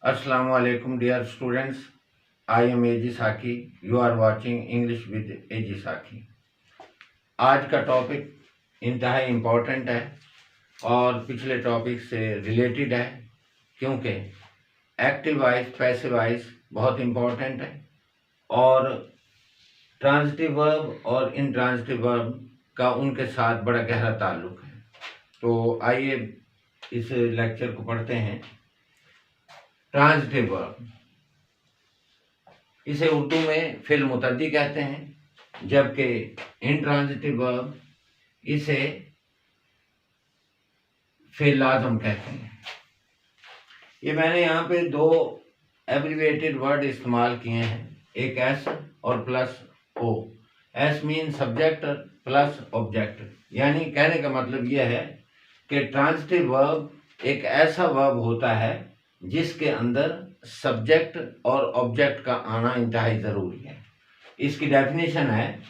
Assalamu alaikum dear students. I am AG Saki. You are watching English with AG Saki. आज का topic इंतहाई important है और पिछले टॉपिक से रिलेटेड है, क्योंकि एक्टिव वॉइस पैसिव वॉइस बहुत इम्पोर्टेंट है और ट्रांजिटिव वर्ब और इनट्रांजिटिव वर्ब का उनके साथ बड़ा गहरा ताल्लुक है। तो आइए इस लेक्चर को पढ़ते हैं। ट्रांजिटिव वर्ब, इसे उर्दू में फिल मुतद्दी कहते हैं, जबकि इनट्रांजिटिव वर्ब इसे फिल लाज़िम कहते हैं। ये मैंने यहाँ पे दो एब्रिविएटेड वर्ड इस्तेमाल किए हैं, एक एस और plus O. S mean subject plus object, यानी कहने का मतलब यह है कि ट्रांजिटिव वर्ब एक ऐसा वर्ब होता है जिसके अंदर सब्जेक्ट और ऑब्जेक्ट का आना इंतहाई ज़रूरी है। इसकी डेफिनेशन है,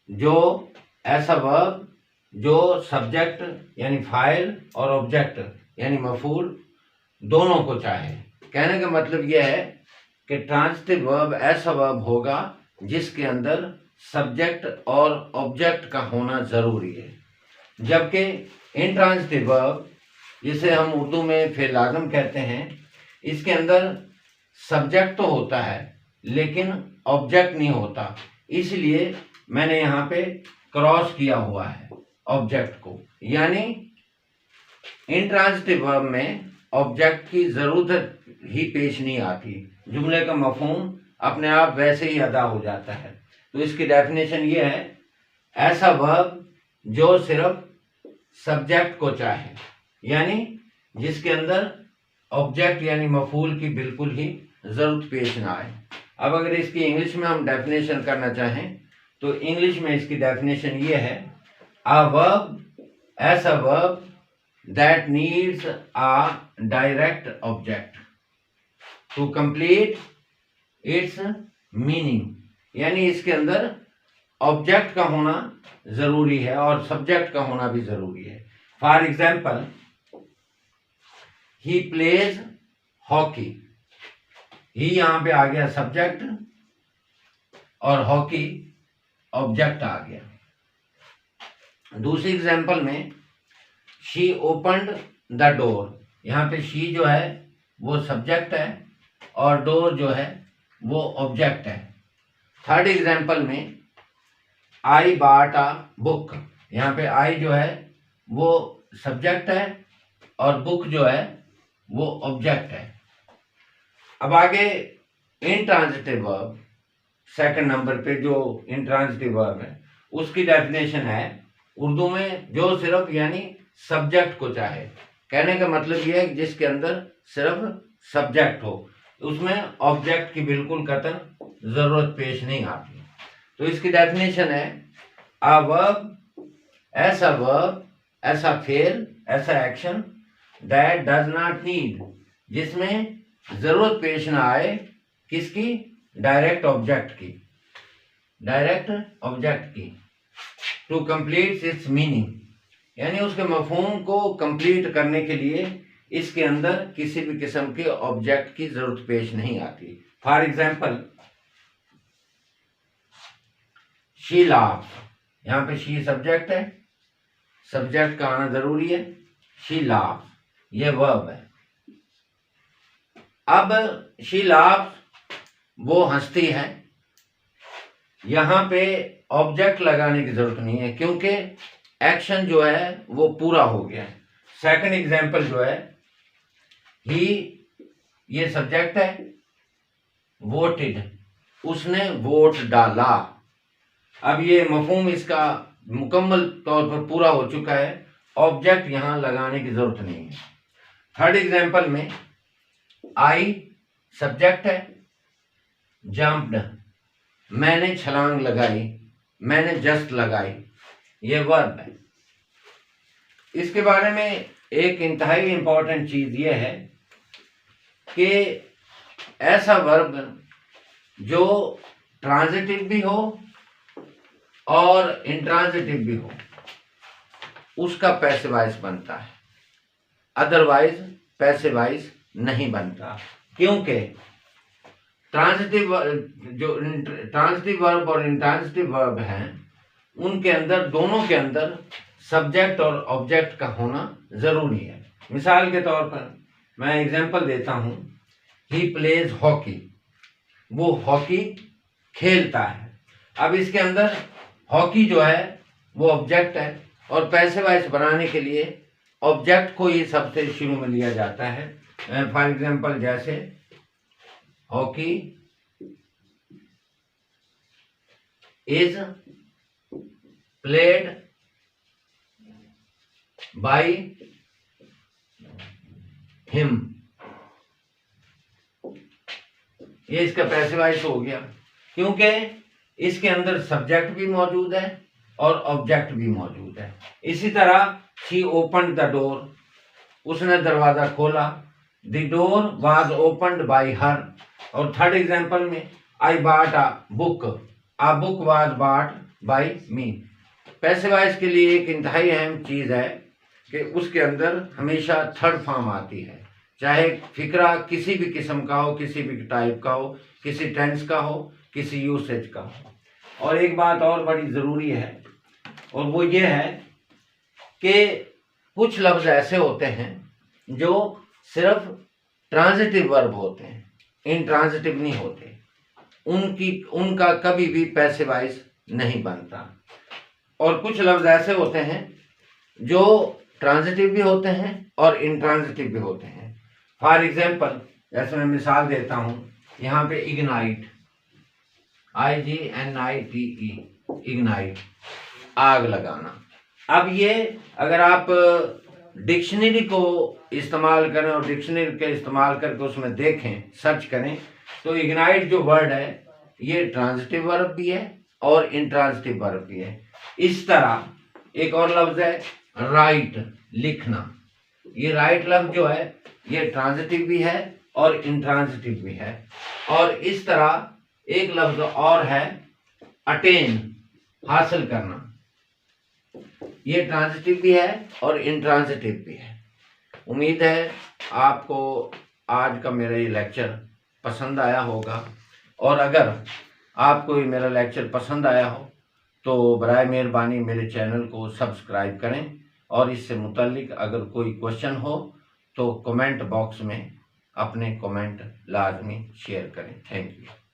जो ऐसा वर्ब जो सब्जेक्ट यानी फाइल और ऑब्जेक्ट यानी मफूल दोनों को चाहे। कहने का मतलब यह है कि ट्रांजिटिव वर्ब ऐसा वर्ब होगा जिसके अंदर सब्जेक्ट और ऑब्जेक्ट का होना ज़रूरी है, जबकि इनट्रांजिटिव वर्ब, जिसे हम उर्दू में फिल लाज़िम कहते हैं, इसके अंदर सब्जेक्ट तो होता है लेकिन ऑब्जेक्ट नहीं होता। इसलिए मैंने यहाँ पे क्रॉस किया हुआ है ऑब्जेक्ट को, यानी इनट्रांजिटिव वर्ब में ऑब्जेक्ट की ज़रूरत ही पेश नहीं आती, जुमले का मफहूम अपने आप वैसे ही अदा हो जाता है। तो इसकी डेफिनेशन ये है, ऐसा वर्ब जो सिर्फ सब्जेक्ट को चाहे, यानी जिसके अंदर ऑब्जेक्ट यानी मफूल की बिल्कुल ही ज़रूरत पेश ना आए। अब अगर इसकी इंग्लिश में हम डेफिनेशन करना चाहें तो इंग्लिश में इसकी डेफिनेशन ये है, अ वर्ब, ऐसा verb that needs a direct object to complete its meaning, यानी इसके अंदर ऑब्जेक्ट का होना ज़रूरी है और सब्जेक्ट का होना भी ज़रूरी है। For example, he plays hockey. He यहाँ पे आ गया सब्जेक्ट और हॉकी ऑब्जेक्ट आ गया। दूसरी एग्जाम्पल में, शी ओपन्ड द डोर। यहाँ पे शी जो है वो सब्जेक्ट है और डोर जो है वो ऑब्जेक्ट है। थर्ड एग्जाम्पल में, आई बॉट अ बुक। यहाँ पे आई जो है वो सब्जेक्ट है और बुक जो है वो ऑब्जेक्ट है। अब आगे इनट्रांजिटिव वर्ब, सेकंड नंबर पे जो इनट्रांजिटिव वर्ब है उसकी डेफिनेशन है उर्दू में, जो सिर्फ यानी सब्जेक्ट को चाहे। कहने का मतलब यह है कि जिसके अंदर सिर्फ सब्जेक्ट हो, उसमें ऑब्जेक्ट की बिल्कुल कतन ज़रूरत पेश नहीं आती। तो इसकी डेफिनेशन है, अ वर्ब, ऐसा वर्ब, ऐसा फेल, ऐसा action that does not need, जिसमें ज़रूरत पेश ना आए किसकी, डायरेक्ट ऑब्जेक्ट की, डायरेक्ट ऑब्जेक्ट की, टू कंप्लीट इट्स मीनिंग, यानी उसके मफहूम को कंप्लीट करने के लिए इसके अंदर किसी भी किस्म के ऑब्जेक्ट की ज़रूरत पेश नहीं आती। For example, she laughs. यहाँ पे शी सब्जेक्ट है, सब्जेक्ट का आना ज़रूरी है। शी लाफ्स ये वर्ब है। अब शी लाफ्स वो हंसती है, यहाँ पे ऑब्जेक्ट लगाने की जरूरत नहीं है क्योंकि एक्शन जो है वो पूरा हो गया है। सेकंड एग्जाम्पल जो है, ही ये सब्जेक्ट है, वोटेड उसने वोट डाला। अब ये मफहूम इसका मुकम्मल तौर पर पूरा हो चुका है, ऑब्जेक्ट यहाँ लगाने की जरूरत नहीं है। थर्ड एग्जाम्पल में, आई सब्जेक्ट है, जंप्ड मैंने छलांग लगाई, मैंने जस्ट लगाई, ये वर्ब है। इसके बारे में एक इंतहाई इंपॉर्टेंट चीज़ ये है कि ऐसा वर्ब जो ट्रांजिटिव भी हो और इंट्रांजिटिव भी हो उसका पैसिव वॉइस बनता है, अदरवाइज पैसिव वॉइस नहीं बनता। क्योंकि ट्रांजिटिव जो ट्रांजिटिव वर्ब और इंट्रांजिटिव वर्ब हैं उनके अंदर, दोनों के अंदर सब्जेक्ट और ऑब्जेक्ट का होना जरूरी है। मिसाल के तौर पर मैं एग्जांपल देता हूं, ही प्लेज हॉकी, वो हॉकी खेलता है। अब इसके अंदर हॉकी जो है वो ऑब्जेक्ट है और पैसिव वॉइस बनाने के लिए ऑब्जेक्ट को ही सबसे शुरू में लिया जाता है। फॉर एग्जांपल जैसे hockey is played by him, ये इसका पैसिव वॉइस हो गया क्योंकि इसके अंदर सब्जेक्ट भी मौजूद है और ऑब्जेक्ट भी मौजूद है। इसी तरह शी ओपन्ड द डोर, उसने दरवाजा खोला, the door was opened bye हर। और थर्ड एग्जांपल में I bought a book was bought by me. Passive voice के लिए एक इंतहाई अहम चीज है कि उसके अंदर हमेशा थर्ड फॉर्म आती है, चाहे फिक्रा किसी भी किस्म का हो, किसी भी टाइप का हो, किसी टेंस का हो, किसी यूसेज का हो। और एक बात और बड़ी ज़रूरी है और वो ये है कि कुछ लफ्ज़ ऐसे होते हैं जो सिर्फ ट्रांजिटिव वर्ब होते हैं, इंट्रांजिटिव नहीं होते, उनका कभी भी पैसिव वॉइस नहीं बनता। और कुछ लफ्ज़ ऐसे होते हैं जो ट्रांजिटिव भी होते हैं और इंट्रांजिटिव भी होते हैं। फॉर एग्जांपल जैसे मैं मिसाल देता हूं, यहाँ पे इग्नाइट, IGNITE, इग्नाइट, आग लगाना। अब ये अगर आप डिक्शनरी को इस्तेमाल करें और डिक्शनरी के इस्तेमाल करके उसमें देखें, सर्च करें, तो इग्नाइट जो वर्ड है ये ट्रांजिटिव वर्ब भी है और इंट्रांजिटिव वर्ब भी है। इस तरह एक और लफ्ज है राइट, लिखना। ये राइट लफ्ज जो है ये ट्रांजिटिव भी है और इंट्रांजिटिव भी है। और इस तरह एक लफ्ज और है अटेन, हासिल करना। ये ट्रांजिटिव भी है और इंट्रांजिटिव भी है। उम्मीद है आपको आज का मेरा ये लेक्चर पसंद आया होगा और अगर आपको ये मेरा लेक्चर पसंद आया हो तो बराए मेहरबानी मेरे चैनल को सब्सक्राइब करें और इससे मुताल्लिक अगर कोई क्वेश्चन हो तो कमेंट बॉक्स में अपने कमेंट लाजमी शेयर करें। Thank you.